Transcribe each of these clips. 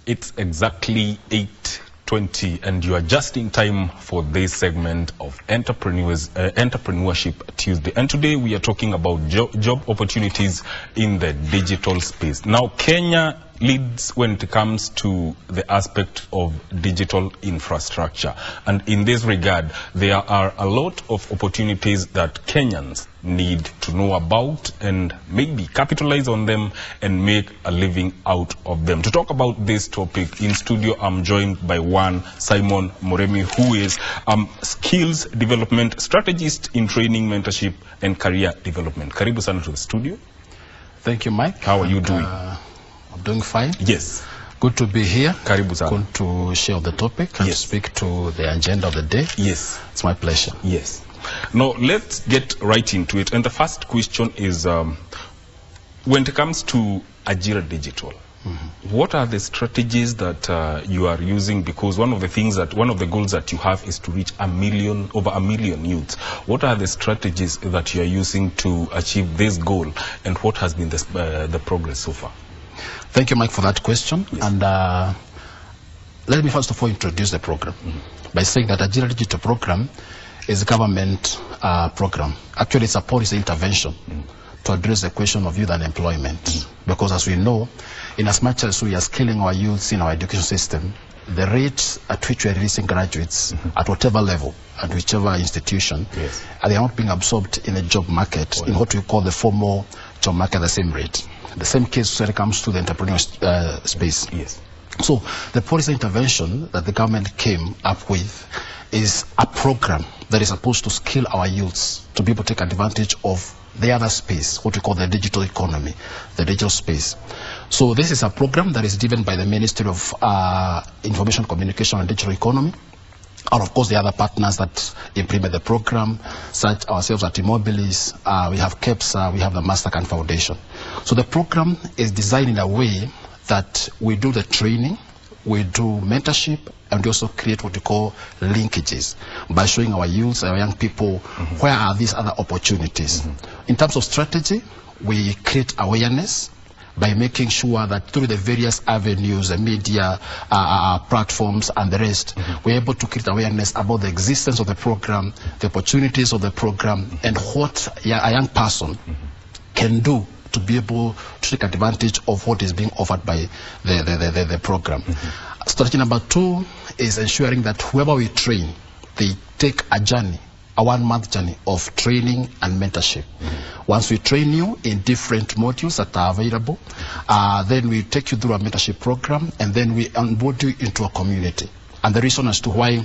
It's exactly 8:20 and you are just in time for this segment of Entrepreneurship Tuesday. And today we are talking about job opportunities in the digital space. Now, Kenya leads when it comes to the aspect of digital infrastructure. And in this regard, there are a lot of opportunities that Kenyans need to know about and maybe capitalize on them and make a living out of them. To talk about this topic in studio, I'm joined by one Simon Moremi, who is skills development strategist in training, mentorship and career development. Karibu sana to the studio. Thank you, Mike. How are you doing? I'm doing fine. Yes. Good to be here. Karibu sana. Good to share the topic and speak to the agenda of the day. Yes. It's my pleasure. Yes. Now, let's get right into it. And the first question is, when it comes to Ajira Digital, what are the strategies that you are using? Because one of the goals that you have is to reach over a million youths. What are the strategies that you are using to achieve this goal, and what has been the progress so far? Thank you, Mike, for that question. Yes. And let me first of all introduce the program by saying that Ajira Digital program is a government program. Actually, it's a policy intervention to address the question of youth unemployment. Because as we know, in as much as we are skilling our youths in our education system, the rate at which we are releasing graduates at whatever level and whichever institution, they are not being absorbed in the job market, in what we call the formal job market at the same rate. The same case when it comes to the entrepreneurial space. Yes. So the policy intervention that the government came up with is a program that is supposed to skill our youths to be able to take advantage of the other space, what we call the digital economy, the digital space. So this is a program that is driven by the Ministry of Information Communication and Digital Economy, and of course the other partners that implement the program, such ourselves at Immobilis, we have KEPSA, we have the Mastercard Foundation. So the program is designed in a way that we do the training, we do mentorship, and we also create what we call linkages by showing our youths, our young people, where are these other opportunities. In terms of strategy, we create awareness by making sure that through the various avenues, the media platforms and the rest, we're able to create awareness about the existence of the program, the opportunities of the program, and what a young person can do to be able to take advantage of what is being offered by the program. Strategy number 2 is ensuring that whoever we train, they take a journey, a 1-month journey of training and mentorship. Once we train you in different modules that are available, then we take you through a mentorship program, and then we onboard you into a community. And the reason as to why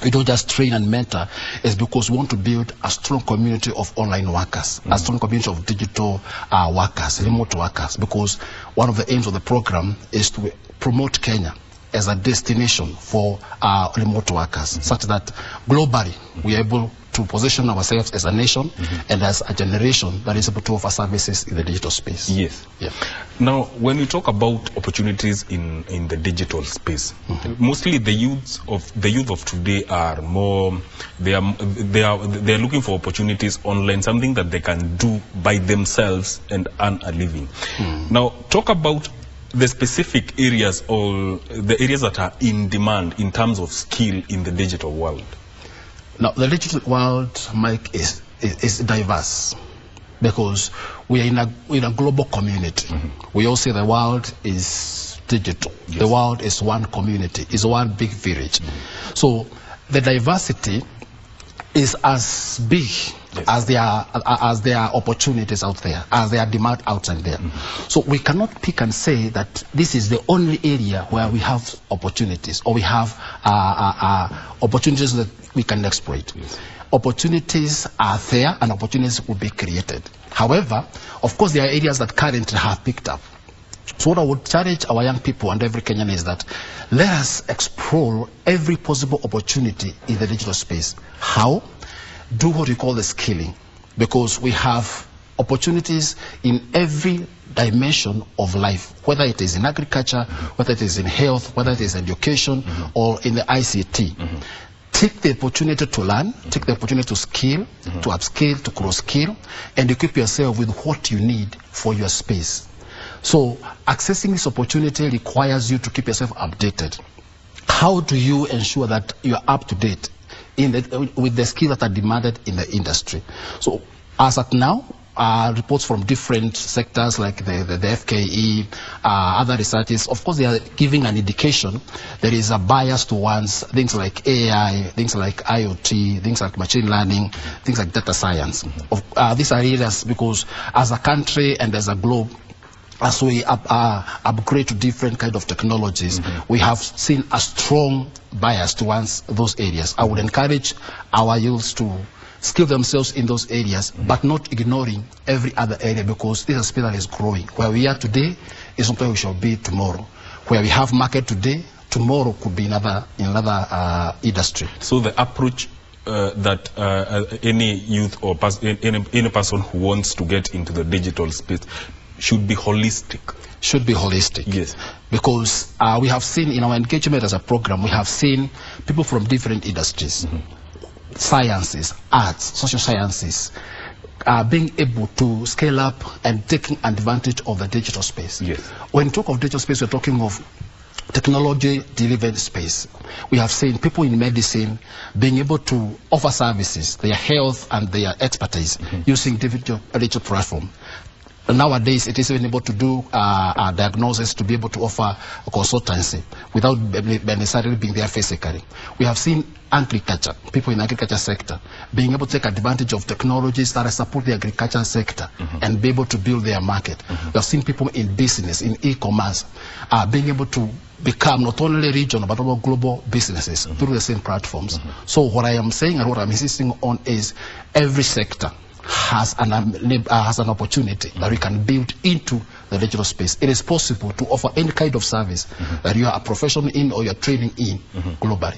we don't just train and mentor is because we want to build a strong community of online workers, a strong community of digital workers, remote workers, because one of the aims of the program is to promote Kenya as a destination for remote workers, such that globally we are able to position ourselves as a nation and as a generation that is able to offer services in the digital space. Yes. Yeah. Now, when we talk about opportunities in the digital space, mostly the youth of today are more, they are looking for opportunities online, something that they can do by themselves and earn a living. Now, talk about the specific areas or the areas that are in demand in terms of skill in the digital world. Now, the digital world, Mike, is diverse because we are in a global community. We all say the world is digital. The world is one community, is one big village. So the diversity is as big as there are opportunities out there, as there are demand outside there. So we cannot pick and say that this is the only area where we have opportunities, or we have opportunities that we can exploit. Opportunities are there and opportunities will be created. However, of course, there are areas that currently have picked up. So what I would challenge our young people and every Kenyan is that let us explore every possible opportunity in the digital space. How? Do what we call the skilling, because we have opportunities in every dimension of life, whether it is in agriculture, whether it is in health, whether it is in education, or in the ICT. Take the opportunity to learn, take the opportunity to skill, to upskill, to cross-skill, and equip yourself with what you need for your space. So accessing this opportunity requires you to keep yourself updated. How do you ensure that you are up to date with the skills that are demanded in the industry? So as at now, reports from different sectors like the FKE, other researchers, of course they are giving an indication there is a bias towards things like AI, things like IoT, things like machine learning, things like data science. These are areas because as a country and as a globe, as we upgrade to different kind of technologies, we have seen a strong bias towards those areas. I would encourage our youths to skill themselves in those areas, but not ignoring every other area, because this is a space that is growing. Where we are today is not where we shall be tomorrow. Where we have market today, tomorrow could be in another industry. So the approach that any youth or any person who wants to get into the digital space should be holistic. Should be holistic. Yes. Because we have seen in our engagement as a program, we have seen people from different industries, sciences, arts, social sciences, being able to scale up and taking advantage of the digital space. Yes. When we talk of digital space, we're talking of technology-delivered space. We have seen people in medicine being able to offer services, their health and their expertise, using digital platform. Nowadays, it is even able to do a diagnosis, to be able to offer a consultancy without necessarily being there physically. We have seen agriculture, people in the agriculture sector, being able to take advantage of technologies that support the agriculture sector and be able to build their market. We have seen people in business, in e-commerce, being able to become not only regional but also global businesses through the same platforms. So what I am saying and what I'm insisting on is every sector has an opportunity that we can build into the digital space. It is possible to offer any kind of service that you are a professional in or you're training in globally.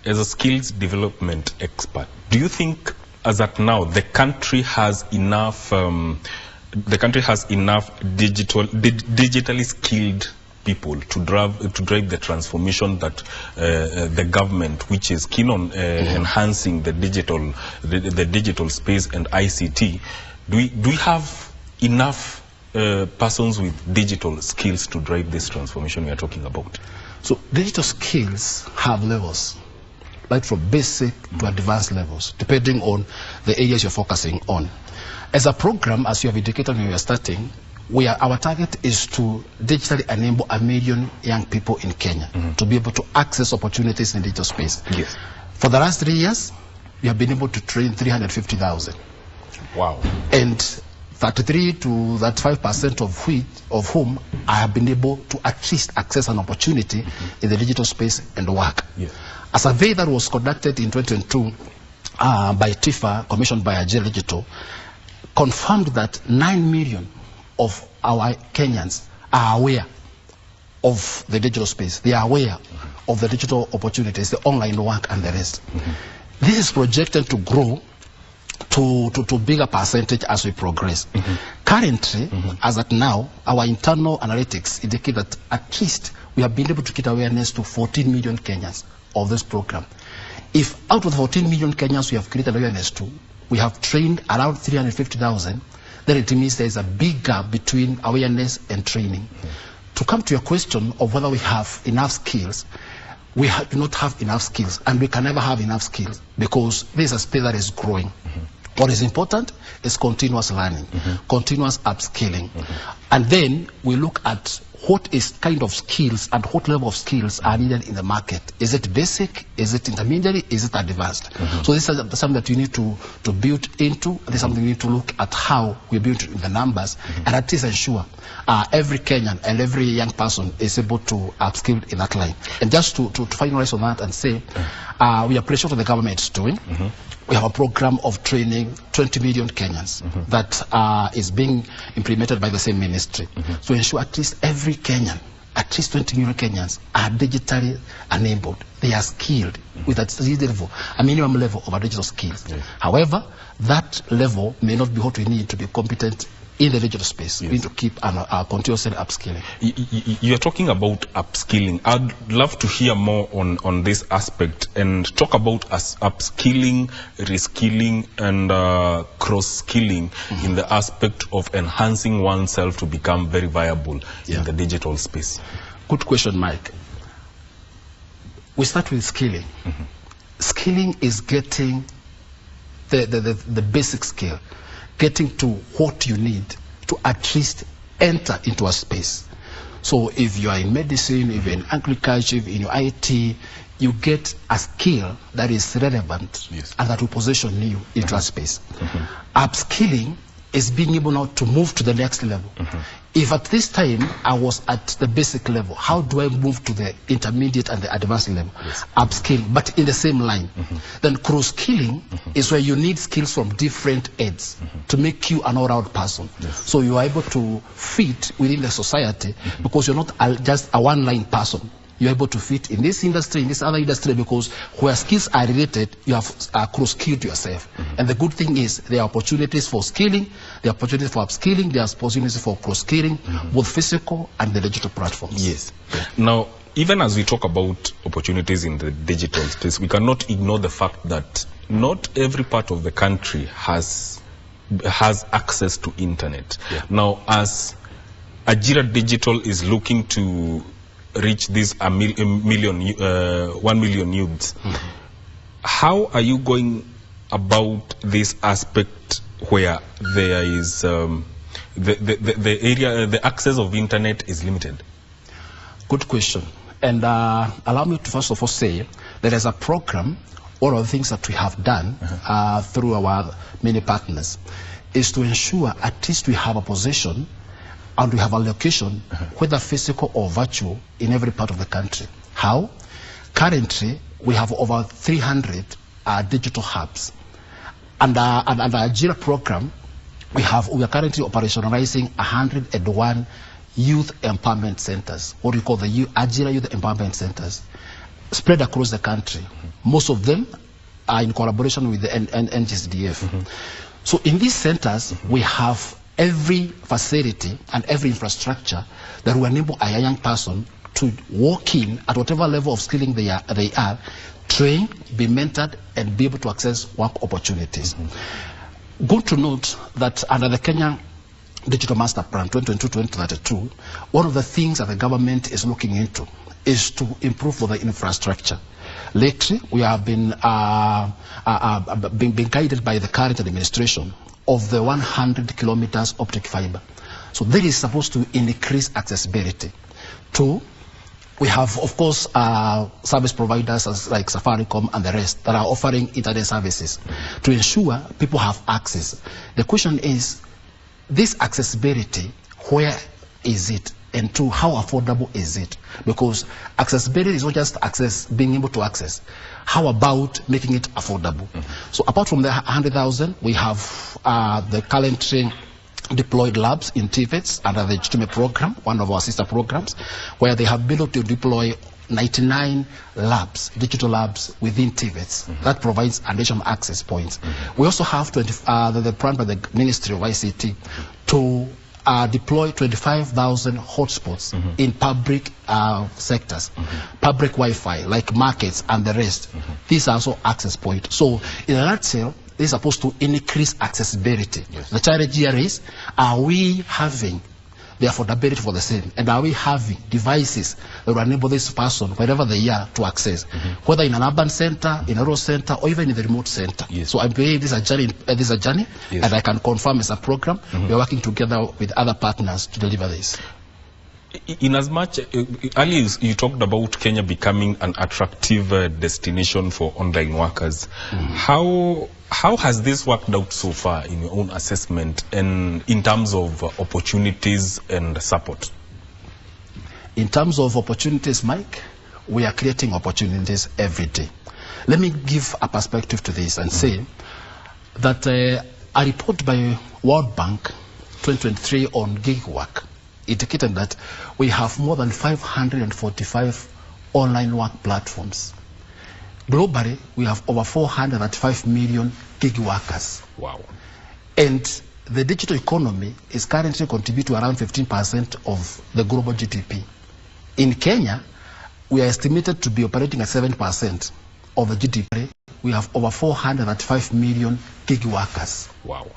As a skills development expert, do you think as at now the country has enough digitally skilled people to drive the transformation that the government, which is keen on enhancing the digital space and ICT, do we have enough persons with digital skills to drive this transformation we are talking about? So digital skills have levels, right from basic to advanced levels, depending on the areas you're focusing on. As a program, as you have indicated when we are starting, our target is to digitally enable 1 million young people in Kenya to be able to access opportunities in the digital space. Yes. For the last 3 years, we have been able to train 350,000. Wow. And 33 to 35% of whom I have been able to at least access an opportunity in the digital space and work. Yes. A survey that was conducted in 2022 by TIFA, commissioned by Agile Digital, confirmed that 9 million of our Kenyans are aware of the digital space. They are aware of the digital opportunities, the online work and the rest. This is projected to grow to bigger percentage as we progress. Currently, as at now, our internal analytics indicate that at least we have been able to get awareness to 14 million Kenyans of this program. If out of the 14 million Kenyans we have created awareness to, we have trained around 350,000, then it means there is a big gap between awareness and training. To come to your question of whether we have enough skills, we do not have enough skills, and we can never have enough skills because this is a space that is growing. What is important is continuous learning, continuous upskilling. And then we look at what is kind of skills and what level of skills are needed in the market. Is it basic? Is it intermediary? Is it advanced? So this is something that you need to build into. This is something you need to look at how we build in the numbers and at least ensure every Kenyan and every young person is able to upskill in that line. And just to finalize on that and say, we appreciate what the government is doing. We have a program of training 20 million Kenyans that is being implemented by the same ministry. So ensure at least every Kenyan, at least 20 million Kenyans are digitally enabled. They are skilled with a minimum level of digital skills. However, that level may not be what we need to be competent in the digital space. We need to keep continuously upskilling. You're talking about upskilling. I'd love to hear more on this aspect and talk about upskilling, reskilling, and cross-skilling in the aspect of enhancing oneself to become very viable in the digital space. Good question, Mike. We start with skilling. Skilling is getting the basic skill, getting to what you need to at least enter into a space. So if you are in medicine, if you're in agriculture, if in your IT, you get a skill that is relevant and that will position you into a space. Upskilling is being able now to move to the next level. If at this time I was at the basic level, how do I move to the intermediate and the advanced level? Upskilling, but in the same line. Then cross-skilling is where you need skills from different ends to make you an all-round person. So you are able to fit within the society because you're not just a one-line person. You're able to fit in this industry, in this other industry, because where skills are related, you have cross-skilled yourself. And the good thing is there are opportunities for skilling, there are opportunities for upskilling, there are opportunities for cross-skilling, both physical and the digital platforms. Now, even as we talk about opportunities in the digital space, we cannot ignore the fact that not every part of the country has access to internet. Now, as Ajira Digital is looking to reach this 1 million youths, how are you going about this aspect where there is the access of internet is limited? Good question. And allow me to first of all say there is a program. One of the things that we have done through our many partners is to ensure at least we have a position and we have a location, whether physical or virtual, in every part of the country. How? Currently, we have over 300 digital hubs. And our Ajira program, we are currently operationalizing 101 youth empowerment centers, what we call the Ajira Youth Empowerment Centers, spread across the country. Most of them are in collaboration with the NGSDF. So in these centers, we have every facility and every infrastructure that will enable a young person to walk in at whatever level of skilling they are, train, be mentored, and be able to access work opportunities. Good to note that under the Kenya Digital Master Plan 2022-2032, one of the things that the government is looking into is to improve the infrastructure. Lately, we have been guided by the current administration of the 100 kilometers optic fiber. So that is supposed to increase accessibility. Two, we have, of course, service providers like Safaricom and the rest that are offering internet services to ensure people have access. The question is, this accessibility, where is it? And two, how affordable is it? Because accessibility is not just being able to access. How about making it affordable? So apart from the 100,000, we have the currently deployed labs in TVETs under the GTME program, one of our sister programs, where they have been able to deploy 99 labs, digital labs within TVETs. That provides additional access points. We also have the plan by the Ministry of ICT to deploy 25,000 hotspots in public sectors, public Wi-Fi, like markets and the rest. These are also access points. So, in a nutshell, this is supposed to increase accessibility. The challenge here is, are we having the affordability for the same? And are we having devices that will enable this person, wherever they are, to access? Whether in an urban center, in a rural center, or even in the remote center. So I believe this is a journey, and I can confirm it's a program. We are working together with other partners to deliver this. In as much, earlier you talked about Kenya becoming an attractive destination for online workers. How has this worked out so far in your own assessment and in terms of opportunities and support? In terms of opportunities, Mike, we are creating opportunities every day. Let me give a perspective to this and say that a report by World Bank 2023 on gig work indicated that we have more than 545 online work platforms. Globally, we have over 405 million gig workers. Wow. And the digital economy is currently contributing to around 15% of the global GDP. In Kenya, we are estimated to be operating at 7% of the GDP. We have over 405 million gig workers. Wow.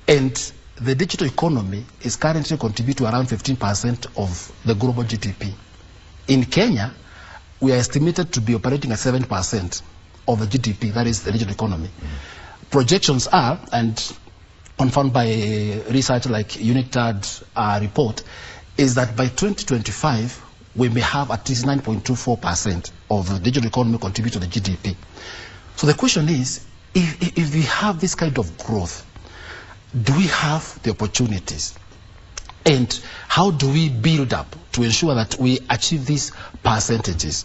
And the digital economy is currently contributing to around 15% of the global GDP. In Kenya, we are estimated to be operating at 7% of the GDP, that is the digital economy. Projections are, and confirmed by research like UNICTAD report, is that by 2025, we may have at least 9.24% of the digital economy contribute to the GDP. So the question is, if we have this kind of growth, do we have the opportunities? And how do we build up to ensure that we achieve these percentages?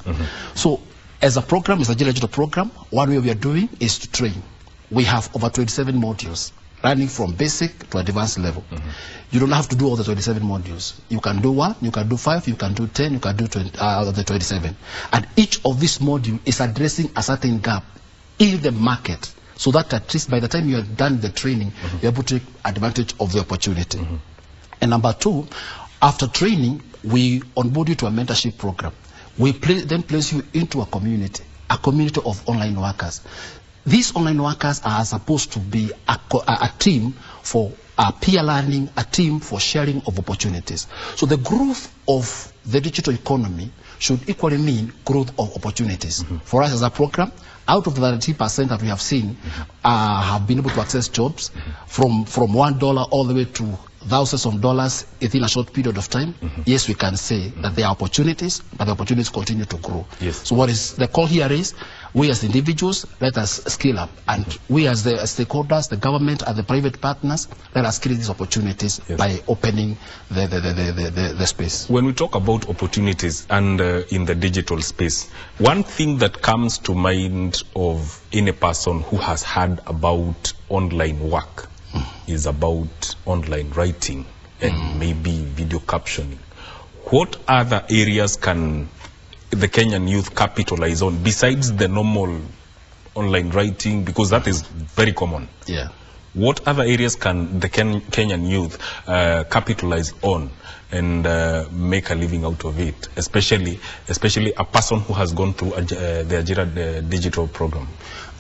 So as a program, as a digital program, one way we are doing is to train. We have over 27 modules running from basic to advanced level. You don't have to do all the 27 modules. You can do 1, you can do 5, you can do 10, you can do 20, the 27. And each of these modules is addressing a certain gap in the market, so that at least by the time you are done the training, you're able to take advantage of the opportunity. And number 2, after training, we onboard you to a mentorship program. We then place you into a community of online workers. These online workers are supposed to be a team for peer learning, a team for sharing of opportunities. So the growth of the digital economy should equally mean growth of opportunities. For us as a program, out of the 30% that we have seen have been able to access jobs from $1 all the way to thousands of dollars within a short period of time. Yes, we can say that there are opportunities, but the opportunities continue to grow. Yes. So what is the call here is, we as individuals, let us scale up, and we as the stakeholders, the government and the private partners, let us create these opportunities by opening the space. When we talk about opportunities and in the digital space, one thing that comes to mind of any person who has heard about online work is about online writing and maybe video captioning. What other areas can the Kenyan youth capitalize on besides the normal online writing, because that is very common? Yeah. What other areas can the Kenyan youth capitalize on and make a living out of it, especially a person who has gone through the Ajira digital program?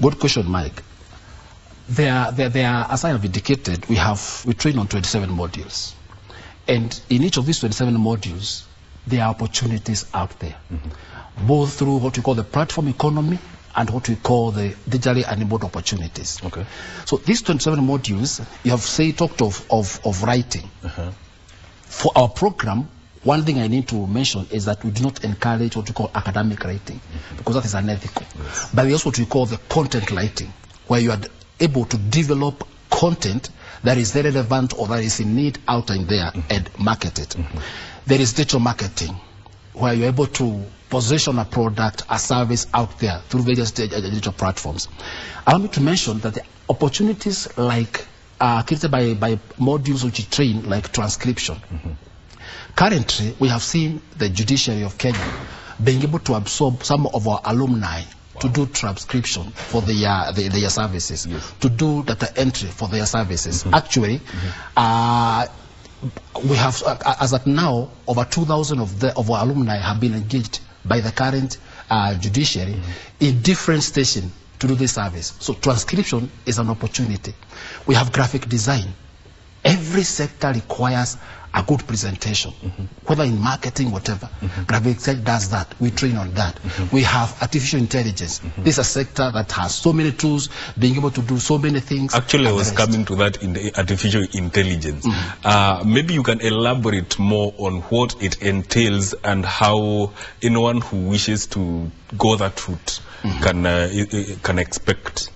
Good question, Mike. There are, as I have indicated, we train on 27 modules. And in each of these 27 modules, there are opportunities out there, both through what we call the platform economy and what we call the digitally enabled opportunities. Okay. So these 27 modules, you have talked of writing. For our program, one thing I need to mention is that we do not encourage what we call academic writing, because that is unethical. But we also what we call the content writing, where you are able to develop content that is very relevant or that is in need out in there and market it. There is digital marketing, where you're able to position a product, a service out there through various digital platforms. Allow me to mention that the opportunities like created by modules which you train, like transcription. Currently, we have seen the judiciary of Kenya being able to absorb some of our alumni to do transcription for their services, to do data entry for their services. Actually, we have, as of now, over 2,000 of our alumni have been engaged by the current judiciary in different stations to do this service. So transcription is an opportunity. We have graphic design. Every sector requires a good presentation, whether in marketing, whatever. Graphic design does that. We train on that. We have artificial intelligence. This is a sector that has so many tools, being able to do so many things. Actually, I was coming to that in the artificial intelligence. Maybe you can elaborate more on what it entails and how anyone who wishes to go that route can expect.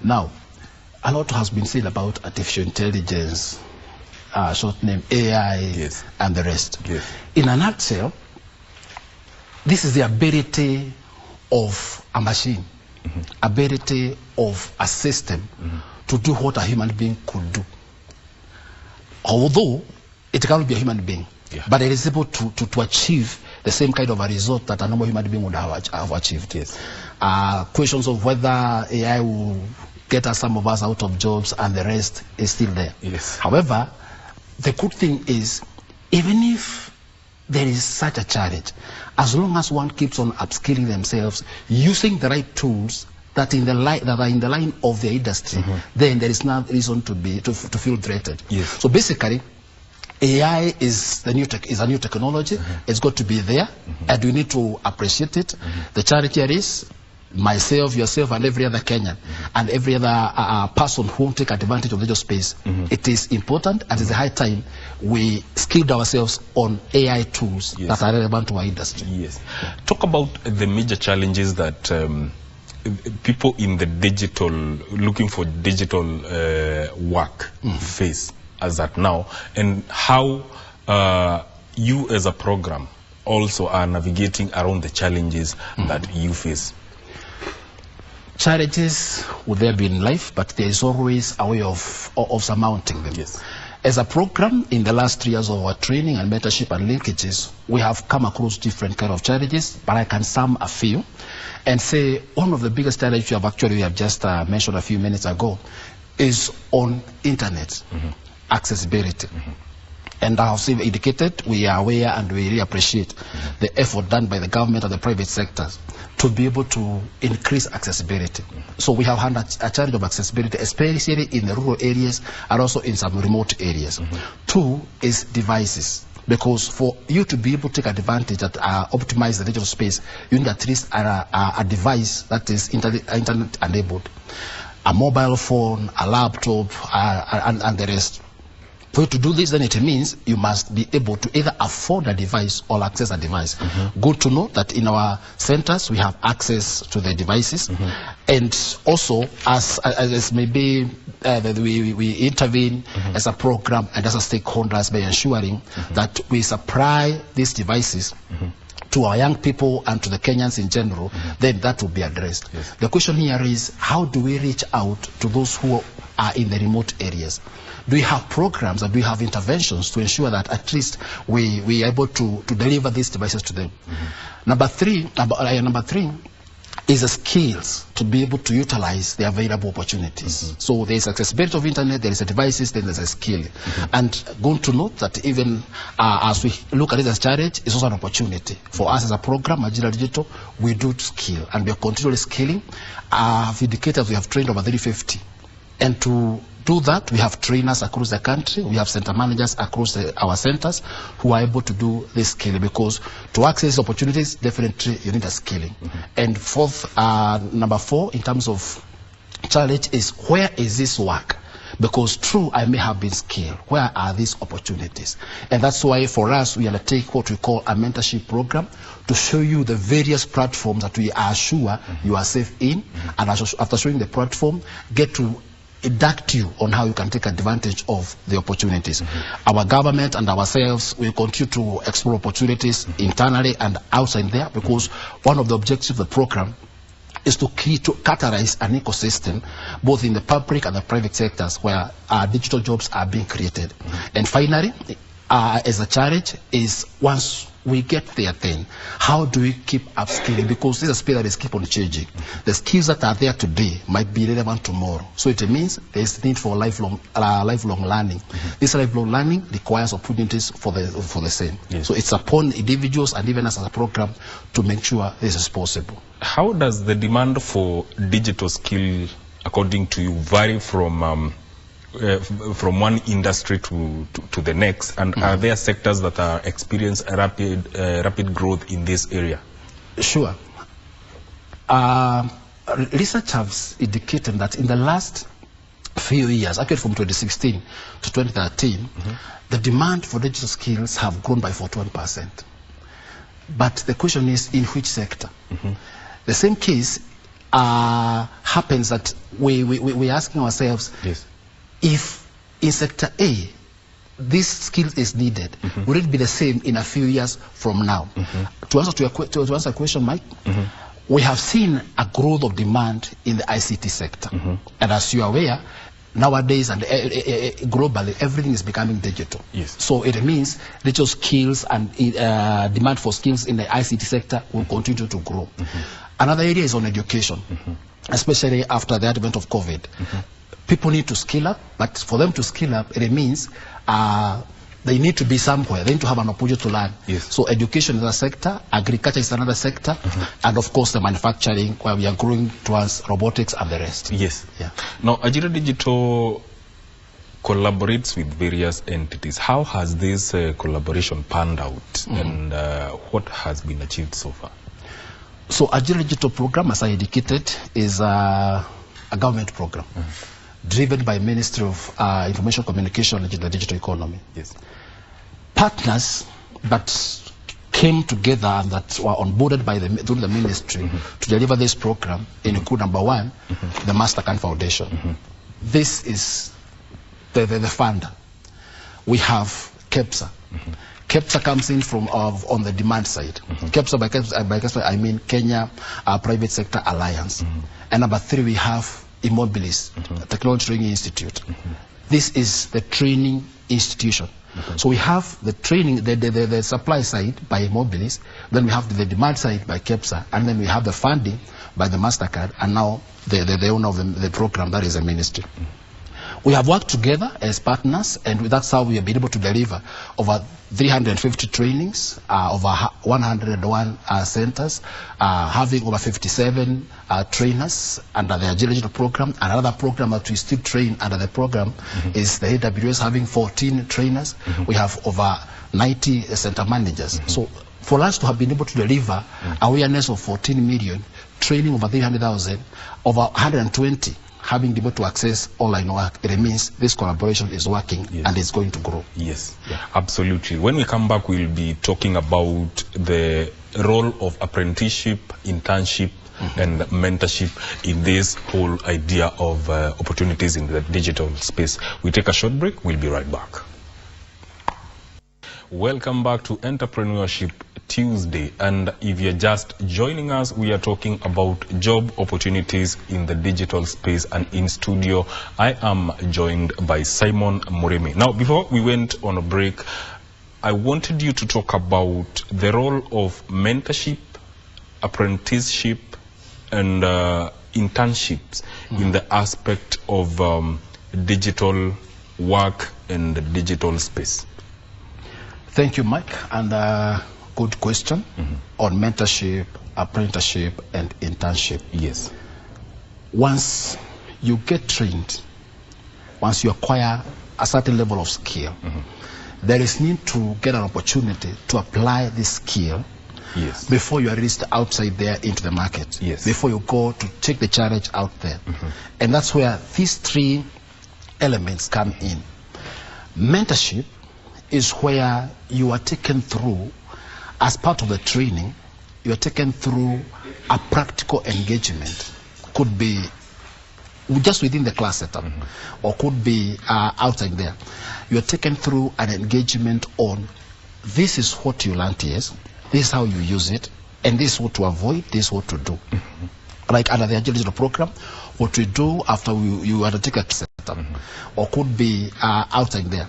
Now, a lot has been said about artificial intelligence, short name AI, and the rest. In a nutshell, this is the ability of a machine, ability of a system to do what a human being could do. Although it cannot be a human being, but it is able to achieve the same kind of a result that a normal human being would have achieved. Questions of whether AI will get us, some of us out of jobs, and the rest is still there. Yes. However, the good thing is, even if there is such a challenge, as long as one keeps on upskilling themselves, using the right tools that are in the line of the industry, then there is no reason to feel threatened. Yes. So basically, AI is a new technology. It's got to be there, and we need to appreciate it. The challenge here is myself, yourself, and every other Kenyan, and every other person who take advantage of digital space. It is important, and it's a high time we skilled ourselves on AI tools that are relevant to our industry. Yes. Talk about the major challenges that people in the digital, looking for digital work face as at now, and how you as a program also are navigating around the challenges that you face. Challenges would there be in life, but there is always a way of surmounting them. Yes. As a program, in the last 3 years of our training and mentorship and linkages, we have come across different kind of challenges, but I can sum a few and say one of the biggest challenges we have just mentioned a few minutes ago is on internet accessibility. And as I've indicated, we are aware and we really appreciate the effort done by the government and the private sectors to be able to increase accessibility. So we have had a challenge of accessibility, especially in the rural areas and also in some remote areas. Two is devices. Because for you to be able to take advantage and optimize the digital space, you need at least a device that is internet enabled. A mobile phone, a laptop, and the rest. For you to do this, then it means you must be able to either afford a device or access a device. Good to know that in our centers we have access to the devices, and also as maybe we intervene as a program and as a stakeholders by ensuring that we supply these devices to our young people and to the Kenyans in general, then that will be addressed. Yes. The question here is, how do we reach out to those who are in the remote areas? Do we have programs and do we have interventions to ensure that at least we are able to deliver these devices to them? Number three is the skills to be able to utilize the available opportunities. So there is accessibility of internet, there is a devices, then there's a skill. And going to note that even as we look at it as challenge, it's also an opportunity. For us as a program, Agile Digital, we do skill and we are continually skilling. I've indicated we have trained over 350. And to do that, we have trainers across the country. We have center managers across our centers who are able to do this scaling, because to access opportunities, definitely you need a scaling. And number four, in terms of challenge, is where is this work? Because true, I may have been skilled. Where are these opportunities? And that's why for us, we undertake what we call a mentorship program to show you the various platforms that we are sure you are safe in. And after showing the platform, get to induct you on how you can take advantage of the opportunities. Our government and ourselves will continue to explore opportunities internally and outside there, because one of the objectives of the program is to catalyze an ecosystem both in the public and the private sectors where digital jobs are being created. And finally, as a challenge is, once we get there, then how do we keep upskilling? Because this is a space that is keep on changing. The skills that are there today might be relevant tomorrow. So it means there is need for lifelong learning. This lifelong learning requires opportunities for the same. Yes. So it's upon individuals and even us as a program to make sure this is possible. How does the demand for digital skill, according to you, vary from one industry to the next, and are there sectors that are experiencing rapid growth in this area? Sure. Research has indicated that in the last few years, actually from 2016 to 2013, the demand for digital skills have grown by 41%. But the question is, in which sector? The same case happens that we're asking ourselves, if in sector A, this skill is needed, will it be the same in a few years from now? To answer the question, Mike, we have seen a growth of demand in the ICT sector. And as you are aware, nowadays and globally, everything is becoming digital. Yes. So it means digital skills and demand for skills in the ICT sector will continue to grow. Another area is on education, especially after the advent of COVID. People need to skill up, but for them to skill up, it means they need to be somewhere. They need to have an opportunity to learn. Yes. So education is a sector, agriculture is another sector, and of course the manufacturing, where we are growing towards robotics and the rest. Yes. Yeah. Now, Ajira Digital collaborates with various entities. How has this collaboration panned out, and what has been achieved so far? So Ajira Digital program, as I indicated, is a government program driven by Ministry of Information Communication and the Digital Economy. Yes. Partners that came together and that were onboarded by through the ministry to deliver this program include number one, the Mastercard Foundation. This is the funder. We have KEPSA. KEPSA comes in from on the demand side. KEPSA, by KEPSA I mean Kenya Private Sector Alliance. And number three, we have Immobilis, Technology Training Institute. This is the training institution. So we have the training, the supply side by Immobilis, then we have the demand side by KEPSA, and then we have the funding by the Mastercard, and now the owner of the program, that is the ministry. We have worked together as partners, and that's how we have been able to deliver over 350 trainings, over 101 centers, having over 57 trainers under the Ajira Digital program. Another program that we still train under the program is the AWS, having 14 trainers. We have over 90 center managers. So for us to have been able to deliver awareness of 14 million, training over 300,000, over 120 having been able to access online work, it means this collaboration is working and it's going to grow. Yes, absolutely. When we come back, we'll be talking about the role of apprenticeship, internship, and mentorship in this whole idea of opportunities in the digital space. We take a short break. We'll be right back. Welcome back to Entrepreneurship Tuesday, and if you're just joining us, we are talking about job opportunities in the digital space, and in studio I am joined by Simon Murimi. Now, before we went on a break, I wanted you to talk about the role of mentorship, apprenticeship, and internships in the aspect of digital work and the digital space. Thank you, Mike, and good question on mentorship, apprenticeship, and internship. Yes. Once you get trained, once you acquire a certain level of skill, there is need to get an opportunity to apply this skill before you are released outside there into the market, before you go to take the challenge out there. And that's where these three elements come in. Mentorship is where you are taken through, as part of the training, you are taken through a practical engagement. Could be just within the class setup, or could be outside there. You are taken through an engagement on, this is what you learned, this is how you use it, and this is what to avoid, this is what to do. Like under the Ajira Digital program, what we do after you undertake a setup, or could be outside there.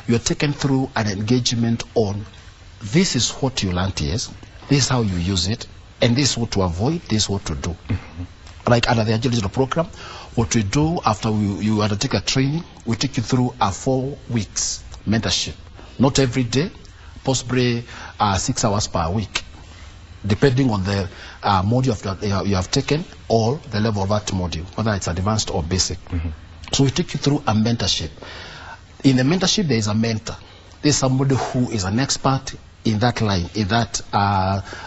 You are taken through an engagement on, this is what you learned, this is how you use it, and this is what to avoid, this is what to do. Like under the Ajira Digital program, what we do after you undertake a training, we take you through a 4 weeks mentorship. Not every day, possibly 6 hours per week, depending on the module you have taken, or the level of that module, whether it's advanced or basic. So we take you through a mentorship. In the mentorship, there is a mentor. There's somebody who is an expert in that line,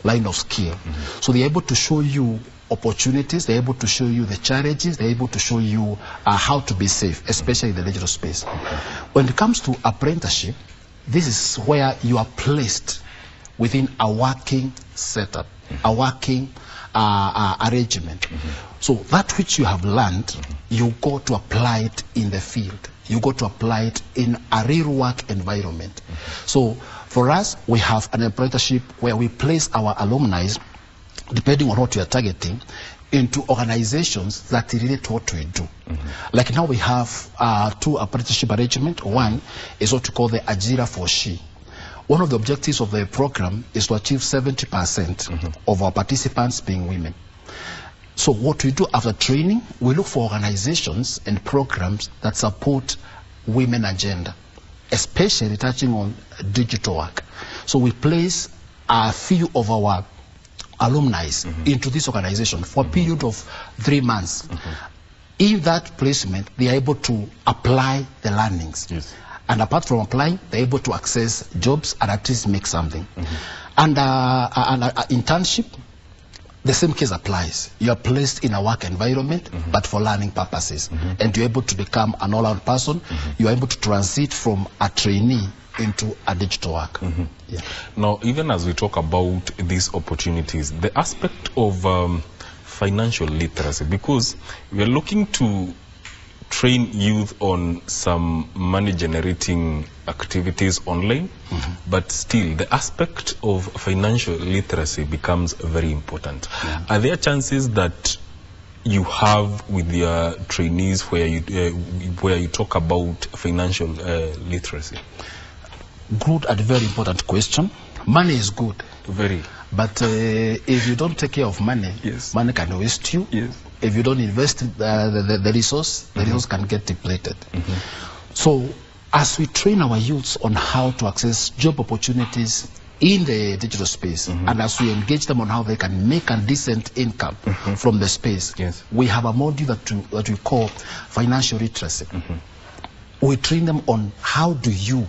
line of skill. So they're able to show you opportunities, they're able to show you the challenges, they're able to show you how to be safe, especially in the digital space. When it comes to apprenticeship, this is where you are placed within a working setup, a working arrangement. So that which you have learned, you go to apply it in the field. You go to apply it in a real work environment. So for us, we have an apprenticeship where we place our alumni, depending on what we are targeting, into organizations that relate to what we do. Like now we have two apprenticeship arrangements. One is what we call the Ajira for She. One of the objectives of the program is to achieve 70% of our participants being women. So what we do after training, we look for organizations and programs that support women agenda, especially touching on digital work. So we place a few of our alumni into this organization for a period of 3 months. In that placement, they are able to apply the learnings. Yes. And apart from applying, they're able to access jobs and at least make something. And internship, the same case applies. You are placed in a work environment, but for learning purposes. And you're able to become an all-round person. You are able to transit from a trainee into a digital work. Yeah. Now, even as we talk about these opportunities, the aspect of financial literacy, because we are looking to train youth on some money-generating activities online, but still the aspect of financial literacy becomes very important. Are there chances that you have with your trainees where you talk about financial literacy? Good and very important question. Money is good. Very. But if you don't take care of money, money can waste you. If you don't invest the resource, the resource can get depleted. So as we train our youths on how to access job opportunities in the digital space, and as we engage them on how they can make a decent income from the space, we have a module that we call financial literacy. We train them on how do you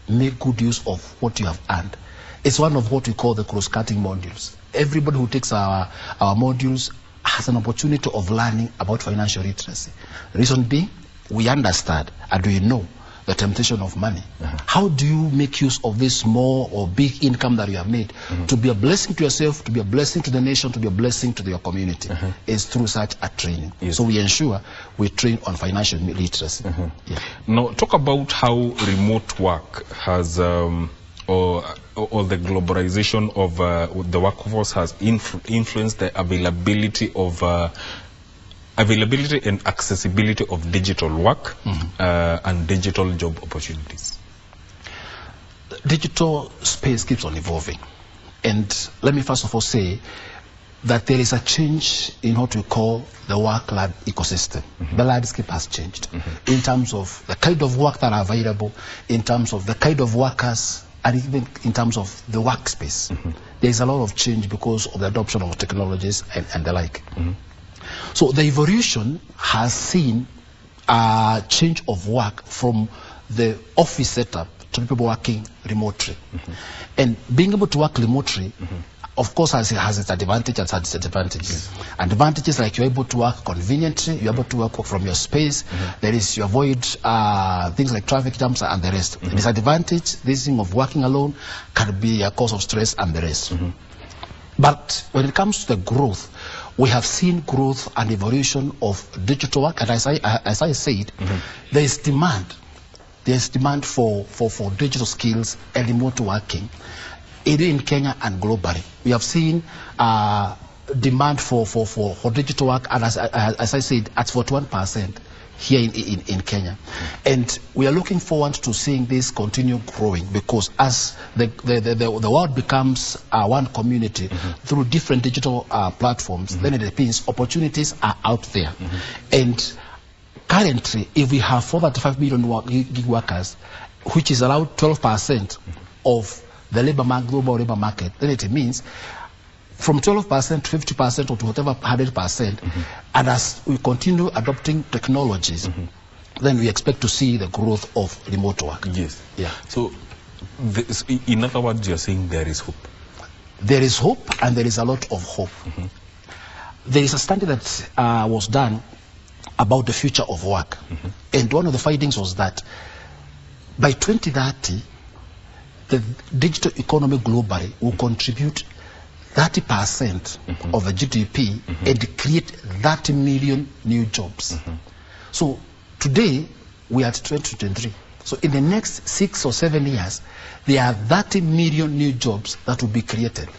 make good use of what you have earned. It's one of what we call the cross-cutting modules. Everybody who takes our modules has an opportunity of learning about financial literacy. The reason being, we understand and we know the temptation of money. How do you make use of this small or big income that you have made to be a blessing to yourself, to be a blessing to the nation, to be a blessing to your community? Is through such a training. So we ensure we train on financial literacy. Now, talk about how remote work has or the globalization of the workforce has influenced the availability and accessibility of digital work and digital job opportunities. Digital space keeps on evolving. And let me first of all say that there is a change in what we call the work-life ecosystem. The landscape has changed in terms of the kind of work that are available, in terms of the kind of workers, and even in terms of the workspace. There is a lot of change because of the adoption of technologies and the like. So the evolution has seen a change of work from the office setup to people working remotely. And being able to work remotely, of course, has its advantages and its disadvantages. Advantages like you're able to work conveniently, you're able to work from your space, there is, you avoid things like traffic jams and the rest. The disadvantage, this thing of working alone, can be a cause of stress and the rest. But when it comes to the growth, we have seen growth and evolution of digital work, and as I said, there is demand. There is demand for digital skills and remote working, in Kenya and globally. We have seen demand for digital work, and as I said, at 41% here in Kenya. And we are looking forward to seeing this continue growing, because as the world becomes one community through different digital platforms, then it means opportunities are out there. And currently, if we have 435 million gig workers, which is around 12% of the global labor market, then it means from 12% to 50% or to whatever 100%, and as we continue adopting technologies, then we expect to see the growth of remote work. So, in other words, you're saying there is hope. There is hope, and there is a lot of hope. There is a study that was done about the future of work, and one of the findings was that by 2030, the digital economy globally will contribute 30% of the GDP and create 30 million new jobs. So today we are at 2023. So in the next 6 or 7 years, there are 30 million new jobs that will be created.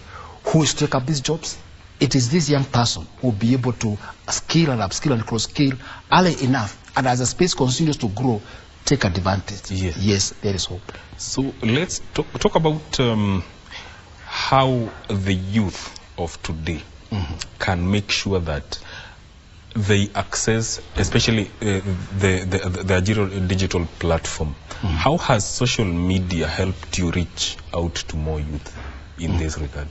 Who will take up these jobs? it is this young person who will be able to skill and upskill and cross-skill early enough, and as the space continues to grow, take advantage. Yes. Yes, there is hope. So let's talk about how the youth of today can make sure that they access, especially the digital platform. How has social media helped you reach out to more youth in this regard?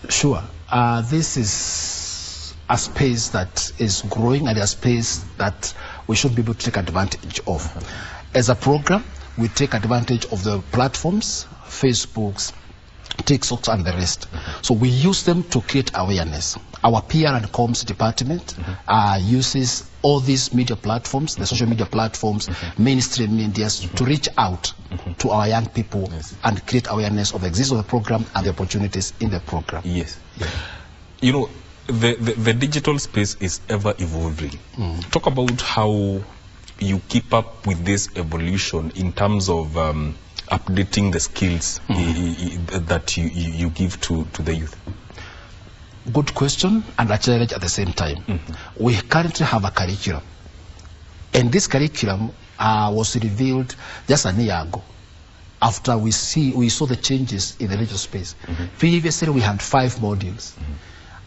Sure. This is a space that is growing and a space that we should be able to take advantage of. As a program, we take advantage of the platforms, Facebooks, TikToks and the rest. So we use them to create awareness. Our PR and comms department uses all these media platforms, the social media platforms, mainstream media, to reach out to our young people and create awareness of the existence of the program and the opportunities in the program. Yes. You know, the digital space is ever evolving. Talk about how you keep up with this evolution in terms of updating the skills that you give to the youth. Good question, and a challenge at the same time. We currently have a curriculum, and this curriculum was revealed just a year ago after we saw the changes in the digital space. Previously we had 5 modules.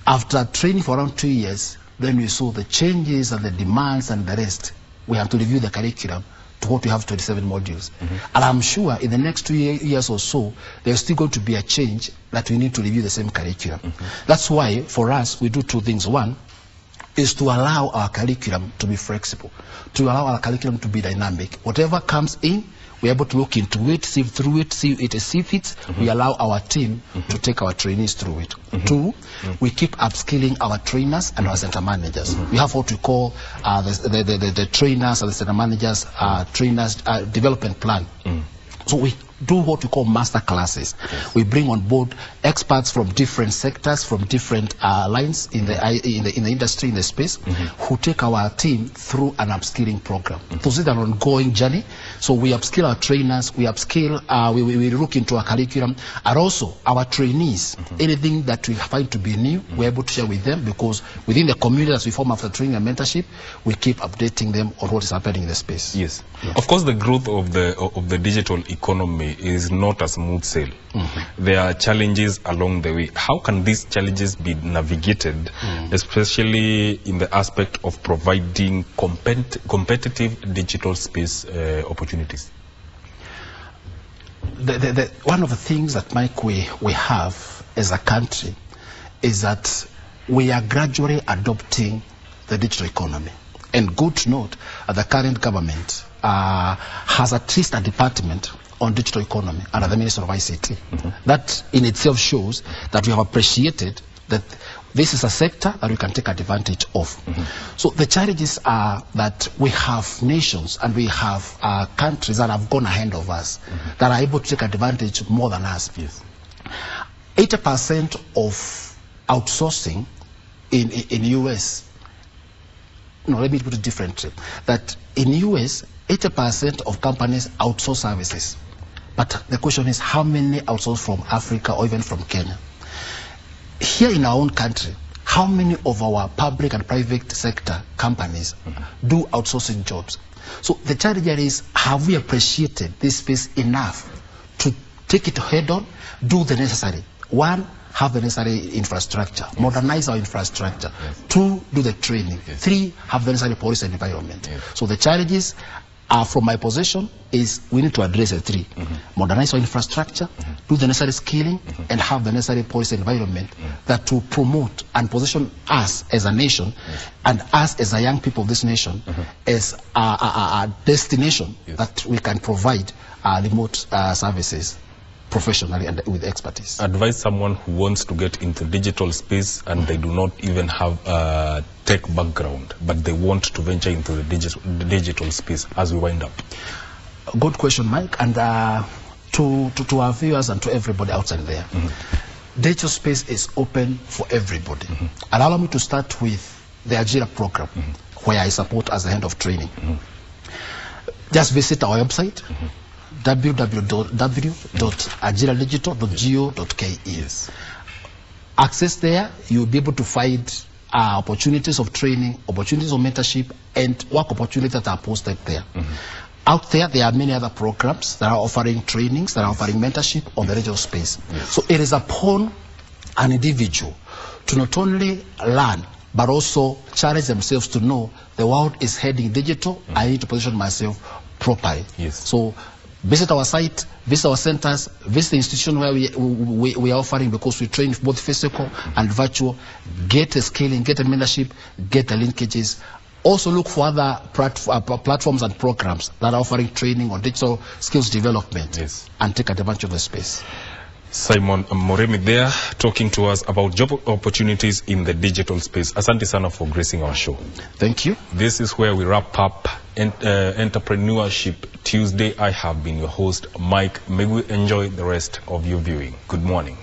After training for around 2 years, then we saw the changes and the demands and the rest. We have to review the curriculum to what we have 27 modules. And I'm sure in the next 2 years or so, there's still going to be a change that we need to review the same curriculum. That's why for us, we do 2 things. One is to allow our curriculum to be flexible, to allow our curriculum to be dynamic. Whatever comes in, we're able to look into it, see through it, see it as if it's, we allow our team to take our trainees through it. 2, we keep upskilling our trainers and our center managers. We have what we call the trainers and the center managers trainers development plan. So we do what we call master classes. We bring on board experts from different sectors, from different lines in the industry, in the space, who take our team through an upskilling program. So this is an ongoing journey. So we upskill our trainers, we upskill, we look into our curriculum, and also our trainees. Anything that we find to be new, we're able to share with them, because within the community that we form after training and mentorship, we keep updating them on what is happening in the space. Yes. Of course, the growth of the digital economy is not a smooth sail. There are challenges along the way. How can these challenges be navigated, especially in the aspect of providing competitive digital space opportunities? One of the things that, Mike, we have as a country is that we are gradually adopting the digital economy. And good to note, the current government has at least a department on digital economy under the Ministry of ICT. That in itself shows that we have appreciated that this is a sector that we can take advantage of. So the challenges are that we have nations and we have countries that have gone ahead of us, that are able to take advantage more than us. 80% of outsourcing in US, no, let me put it differently, that in US, 80% of companies outsource services. But the question is, how many outsource from Africa or even from Kenya? Here in our own country, how many of our public and private sector companies do outsourcing jobs? So the challenge here is, have we appreciated this space enough to take it head on, do the necessary? 1, have the necessary infrastructure, modernize our infrastructure. 2, do the training. 3, have the necessary policy and environment. So the challenges from my position is we need to address the 3. Modernize our infrastructure, do the necessary skilling, and have the necessary policy environment that to promote and position us as a nation and us as a young people of this nation as a destination that we can provide remote services professionally and with expertise. Advise someone who wants to get into digital space and they do not even have a tech background, but they want to venture into the digital space as we wind up. Good question, Mike. And to our viewers and to everybody outside there, digital space is open for everybody. And allow me to start with the Agila program, where I support as the head of training. Just visit our website, www.agiladigital.go.ke. Access there, you'll be able to find opportunities of training, opportunities of mentorship, and work opportunities that are posted there. Out there are many other programs that are offering trainings, that are offering mentorship on the digital space. So it is upon an individual to not only learn, but also challenge themselves to know the world is heading digital. I need to position myself properly. So visit our site, visit our centers, visit the institution where we are offering, because we train both physical and virtual. Get a scaling, get a mentorship, get the linkages. Also look for other platforms and programs that are offering training on digital skills development, and take advantage of the space. Simon Moremi there, talking to us about job opportunities in the digital space. Asante sana for gracing our show. Thank you. This is where we wrap up Entrepreneurship Tuesday. I have been your host, Mike Megui. Enjoy the rest of your viewing. Good morning.